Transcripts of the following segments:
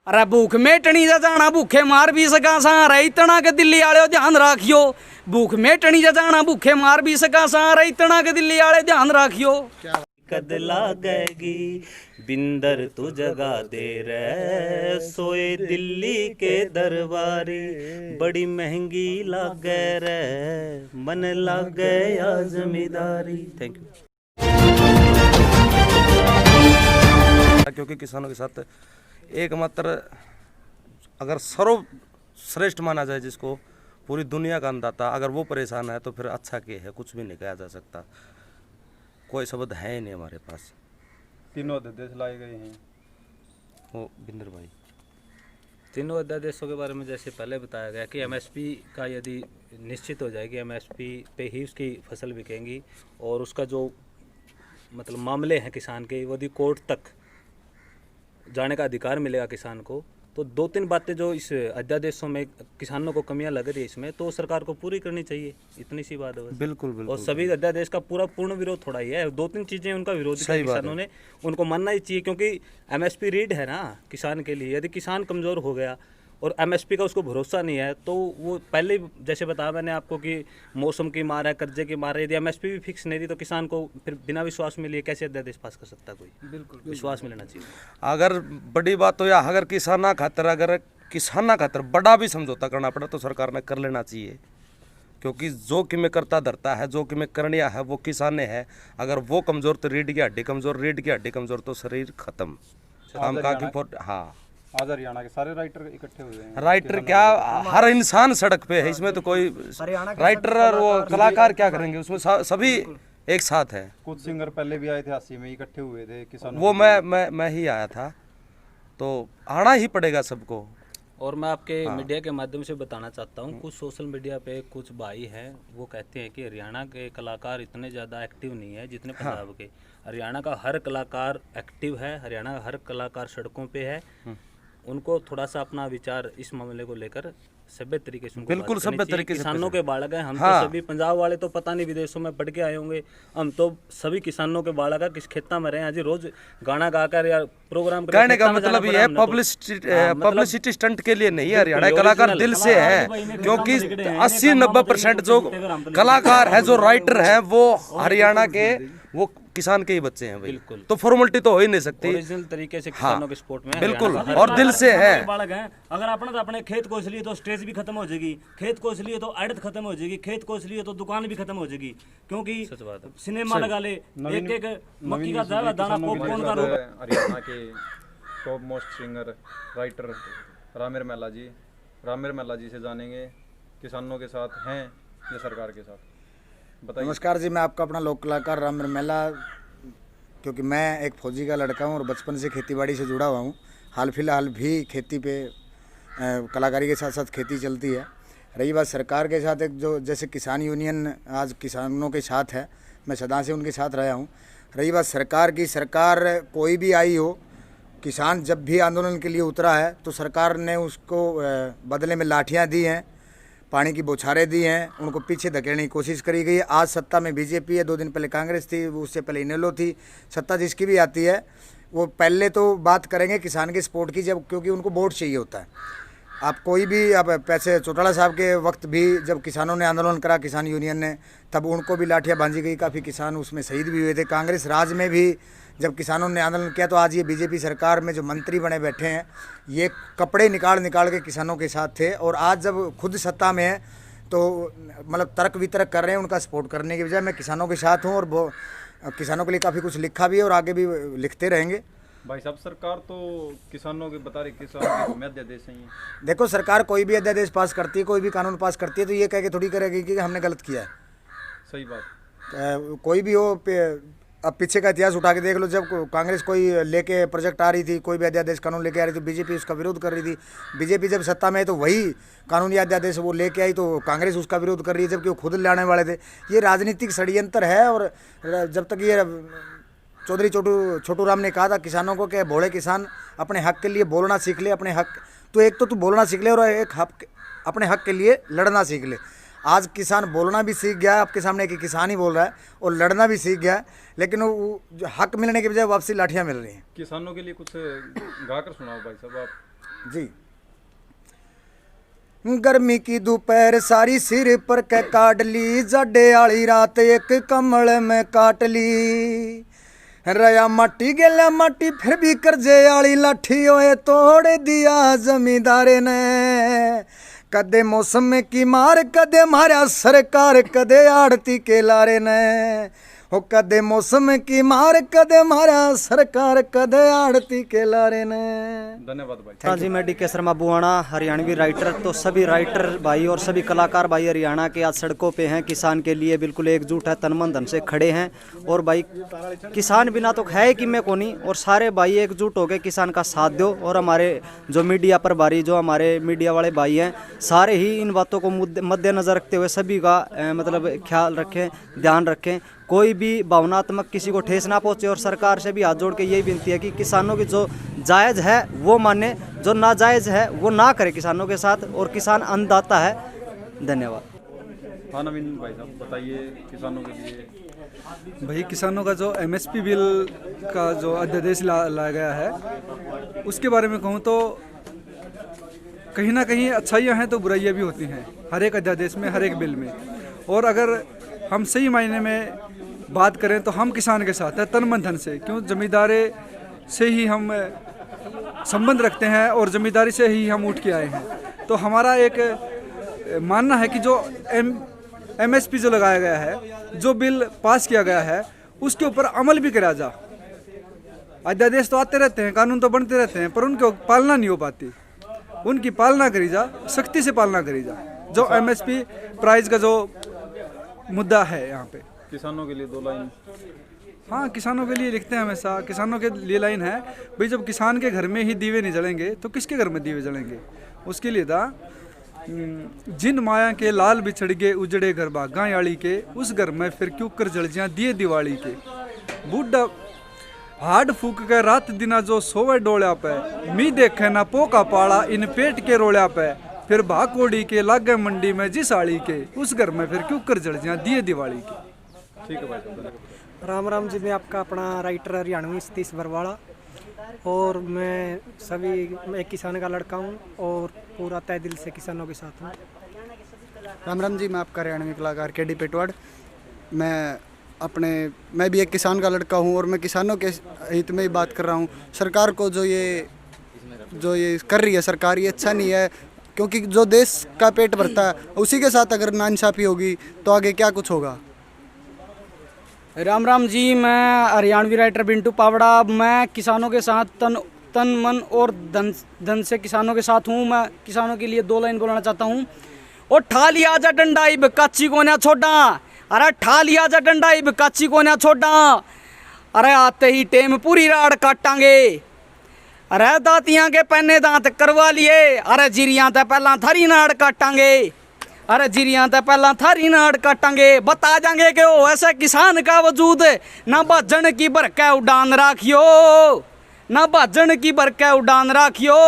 अरे भूख मेटनी जा जाना भूखे मार भी सका सा रे इतना के दिल्ली वाले ध्यान राखियो। भूख मेटनी जा जाना भूखे मार भी सका सा रे इतना के दिल्ली वाले ध्यान राखियो। कद लागेगी बिंदर तू जगा दे रे सोए दिल्ली के दरबारी बड़ी महंगी लागे रे मन लागे या जमींदारी। Thank you. क्योंकि किसानों के साथ एकमात्र अगर सर्वश्रेष्ठ माना जाए जिसको पूरी दुनिया का अन्नदाता, अगर वो परेशान है तो फिर अच्छा क्या है, कुछ भी नहीं कहा जा सकता। कोई शब्द है ही नहीं हमारे पास। तीनों अध्यादेश लाए गए हैं। वो बिंदर भाई, तीनों अध्यादेशों के बारे में जैसे पहले बताया गया कि एमएसपी का यदि निश्चित हो जाएगी, एमएसपी पे ही उसकी फसल बिकेंगी और उसका जो मतलब मामले हैं किसान के, यदि कोर्ट तक जाने का अधिकार मिलेगा किसान को, तो दो तीन बातें जो इस अध्यादेशों में किसानों को कमियां लग रही है इसमें, तो सरकार को पूरी करनी चाहिए। इतनी सी बात है बस। बिल्कुल बिल्कुल। और सभी अध्यादेश का पूर्ण विरोध थोड़ा ही है, दो तीन चीजें उनका विरोध किया किसानों ने, उनको मानना ही चाहिए। क्योंकि एमएसपी रीड है ना किसान के लिए, यदि किसान कमजोर हो गया और एमएसपी का उसको भरोसा नहीं है तो वो पहले जैसे बताया मैंने आपको कि मौसम की मार है, कर्जे की मार है, यदि एमएसपी भी फिक्स नहीं रही तो किसान को फिर बिना विश्वास में लिए कैसे अध्यादेश पास कर सकता कोई। बिल्कुल विश्वास में लेना चाहिए। अगर बड़ी बात हो या अगर किसाना खातर बड़ा भी समझौता करना पड़ा तो सरकार ने कर लेना चाहिए। क्योंकि जो कि में करता धरता है, जो कि में करनिया है वो किसान ने है। अगर वो कमजोर तो रीढ़ की हड्डी कमजोर, रीढ़ की हड्डी कमजोर तो शरीर खत्म। हम कहा कि हाँ, आज हरियाणा के सारे राइटर इकट्ठे हुए हैं। राइटर क्या, हर इंसान सड़क पे है, इसमें तो कोई राइटर और वो कलाकार क्या करेंगे, उसमें सभी एक साथ है। कुछ सिंगर पहले भी आए थे, 80 में इकट्ठे हुए थे किसानों। वो मैं ही आया था, तो आना ही पड़ेगा सबको। और मैं आपके मीडिया के माध्यम से बताना चाहता हूँ, कुछ सोशल मीडिया पे कुछ भाई हैं वो कहते हैं कि हरियाणा के कलाकार इतने ज़्यादा एक्टिव नहीं है जितने पंजाब के। हरियाणा का हर कलाकार एक्टिव है, हरियाणा का हर कलाकार सड़कों पे है। उनको थोड़ा सा अपना विचार इस मामले को लेकर सभ्य तरीके से, बिल्कुल सभ्य तरीके से, किसानों के बालक हैं हम। तो सभी पंजाब वाले तो पता नहीं विदेशों में पढ़ के आए होंगे, हम तो सभी किसानों के बालक है, किस खेता में रहे हैं, रोज गाना गाकर या प्रोग्राम कहने का मतलब ये है पब्लिसिटी स्टंट के लिए नहीं है। हरियाणा कलाकार दिल से है, क्योंकि 80-90% जो कलाकार है, जो राइटर है, वो हरियाणा के, वो किसान के ही बच्चे हैं भाई। बिल्कुल। तो फॉर्मेलिटी तो हो ही नहीं सकती। ओरिजिनल तरीके से किसानों के सपोर्ट में बिल्कुल, और दिल से है। बालक हैं, अगर अपने खेत को इसलिए तो स्ट्रेस भी खत्म हो जाएगी, खेत को इसलिए तो आड़त खत्म हो जाएगी, खेत को इसलिए तो दुकान भी खत्म हो जाएगी। क्योंकि सिनेमा लगा ले, एक एक मक्की का दाना पॉपकॉर्न का रूप। हरियाणा के टॉप मोस्ट सिंगर राइटर रामेर मैला जी से जानेंगे, किसानों के साथ हैं या सरकार के साथ। बताइए। नमस्कार जी, मैं आपका अपना लोक कलाकार रामेर मैला। क्योंकि मैं एक फौजी का लड़का हूँ और बचपन से खेतीबाड़ी से जुड़ा हुआ हूँ। हाल फिलहाल भी खेती पे कलाकारी के साथ साथ खेती चलती है। रही बात सरकार के साथ, एक जो जैसे किसान यूनियन आज किसानों के साथ है, मैं सदा से उनके साथ रहा हूँ। रही बात सरकार की, सरकार कोई भी आई हो, किसान जब भी आंदोलन के लिए उतरा है तो सरकार ने उसको बदले में लाठियाँ दी हैं, पानी की बौछारें दी हैं, उनको पीछे धकेलने की कोशिश करी गई है। आज सत्ता में बीजेपी है, 2 दिन पहले कांग्रेस थी, उससे पहले इनेलो थी। सत्ता जिसकी भी आती है वो पहले तो बात करेंगे किसान के सपोर्ट की, जब क्योंकि उनको वोट चाहिए होता है। आप कोई भी, आप पैसे चौटाला साहब के वक्त भी जब किसानों ने आंदोलन करा, किसान यूनियन ने, तब उनको भी लाठियाँ बांधी गई, काफ़ी किसान उसमें शहीद भी हुए थे। कांग्रेस राज में भी जब किसानों ने आंदोलन किया, तो आज ये बीजेपी सरकार में जो मंत्री बने बैठे हैं, ये कपड़े निकाल के किसानों के साथ थे। और आज जब खुद सत्ता में है तो मतलब तर्क वितर्क कर रहे हैं, उनका सपोर्ट करने के बजाय मैं किसानों के साथ हूँ और वो किसानों के लिए काफ़ी कुछ लिखा भी है और आगे भी लिखते रहेंगे। भाई साहब, सरकार तो किसानों के बता रही, किसानों के अध्यादेश हैं ये। देखो, सरकार कोई भी अध्यादेश पास करती है, कोई भी कानून पास करती है, तो ये कह के थोड़ी करेगी कि हमने गलत किया है। सही बात। कोई भी हो, अब पीछे का इतिहास उठा के देख लो, जब कांग्रेस कोई लेके प्रोजेक्ट आ रही थी, कोई भी अध्यादेश कानून लेके आ रही थी, बीजेपी उसका विरोध कर रही थी। बीजेपी जब सत्ता में है तो वही कानून या अध्यादेश वो लेके आई तो कांग्रेस उसका विरोध कर रही है, जबकि वो खुद लाने वाले थे। ये राजनीतिक षड्यंत्र है। और जब तक ये चौधरी छोटू राम ने कहा था किसानों को कि भोले किसान अपने हक के लिए बोलना सीख ले, अपने हक, तो एक तो तू बोलना सीख ले और एक हक, अपने हक के लिए लड़ना सीख ले। आज किसान बोलना भी सीख गया, आपके सामने कि किसान ही बोल रहा है, और लड़ना भी सीख गया, लेकिन वो जो हक मिलने के बजाय वापसी लाठियाँ मिल रही हैं। किसानों के लिए कुछ गाकर सुनाओ भाई साहब आप। जी। गर्मी की दोपहर सारी सिर पर के काट ली, जड्डे आली रात एक कमल में काट ली। रया माटी गेला माटी फिर भी कर्जे आली लाठी ओए तोड़ दिया जमींदारे ने। कदे मौसम की मार कदे मारा सरकार कदे आड़ती के लारे ने। हो कदे मौसम की मार कदे मारा सरकार कदे आड़ती के लारे ने। धन्यवाद भाई। हाँ जी, मैं डी.के. शर्मा बुआना, हरियाणवी राइटर। तो सभी राइटर भाई और सभी कलाकार भाई हरियाणा के आज सड़कों पे हैं, किसान के लिए बिल्कुल एकजुट है, तन मन धन से खड़े हैं। और भाई किसान बिना तो है कि मैं कोनी, और सारे भाई एकजुट होकर किसान का साथ दो। और हमारे जो मीडिया प्रभारी, जो हमारे मीडिया वाले भाई हैं, सारे ही इन बातों को मद्देनजर रखते हुए सभी का मतलब ख्याल रखें, ध्यान रखें, कोई भी भावनात्मक किसी को ठेस ना पहुंचे। और सरकार से भी हाथ जोड़ के यही विनती है कि किसानों की जो जायज़ है वो माने, जो नाजायज़ है वो ना करे किसानों के साथ। और किसान अन्नदाता है। धन्यवाद। हाँ नवीन भाई साहब बताइए किसानों के लिए। भाई किसानों का जो MSP बिल का जो अध्यादेश लाया गया है उसके बारे में कहूँ तो कहीं ना कहीं अच्छाइयाँ हैं तो बुराइयाँ भी होती हैं, हर एक अध्यादेश में, हर एक बिल में। और अगर हम सही मायने में बात करें तो हम किसान के साथ है, तन मन धन से। क्यों, जमींदारे से ही हम संबंध रखते हैं और जमींदारी से ही हम उठ के आए हैं। तो हमारा एक मानना है कि जो MSP जो लगाया गया है, जो बिल पास किया गया है, उसके ऊपर अमल भी करा जा। अध्यादेश तो आते रहते हैं, कानून तो बनते रहते हैं, पर उनकी पालना नहीं हो पाती। उनकी पालना करी जा, सख्ती से पालना करी जा। जो MSP प्राइस का जो मुद्दा है यहाँ पे, किसानों के लिए 2 लाइन। हाँ, किसानों के लिए लिखते हैं हमेशा। किसानों के लिए लाइन है भाई, जब किसान के घर में ही दीवे नहीं जलेंगे तो किसके घर में दीवे जलेंगे। उसके लिए था, जिन माया के लाल बिछड़ गए उजड़े घर बागा याली के, उस घर में फिर क्यों कर जल जिया दिए दिवाली के। बूढ़ा हाड फूक के रात दिना जो सोवे डोल्या पे, मी देखे ना पोका पाड़ा इन पेट के रोल्या पे, फिर भाकोड़ी के लागे मंडी में जिस आड़ी के, उस घर में फिर क्यों कर जल जिया दिए दिवाली के। ठीक है भाई साहब। राम राम जी, मैं आपका अपना राइटर हरियाणवी सतीश बरवाड़ा, और मैं एक किसान का लड़का हूँ और पूरा तय दिल से किसानों के साथ हूँ। राम राम जी, मैं आपका हरियाणवी कलाकार के.डी. पेटवाड़। मैं भी एक किसान का लड़का हूँ और मैं किसानों के हित में ही बात कर रहा हूँ। सरकार को जो ये कर रही है सरकार, ये अच्छा नहीं है, क्योंकि जो देश का पेट भरता है उसी के साथ अगर नाइंसाफ़ी होगी तो आगे क्या कुछ होगा। राम राम जी, मैं हरियाणवी राइटर बिंटू पावड़ा। मैं किसानों के साथ तन मन और धन से किसानों के साथ हूँ। मैं किसानों के लिए 2 लाइन बोलना चाहता हूँ। और ठा लिया जा डंडा इब काची को ना छोड़ा, अरे ठा लिया जा डंडा इब काची को ना छोड़ा, अरे आते ही टेम पूरी राड़ काटांगे, अरे दातियां के पहने दांत करवा लिए, अरे जिरियां ते पहला थारी नाड़ काटांगे, अरे जिरियां ते पहला थारी नाड़ काटांगे। बता जाएंगे कि ओ ऐसे किसान का वजूद, ना भाजन की बरके उड़ान राखियो, ना भाजन की बरके उड़ान राखियो।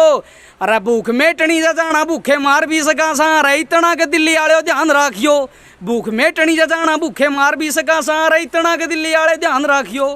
अरे भूख मेटनी जा जाना भूखे मार भी सका सा, अरे इतना के दिल्ली आले ध्यान राखियो। भूख मेटनी जा जाना भूखे मार भी सका सा, अरे इतना के दिल्ली आले ध्यान राखियो।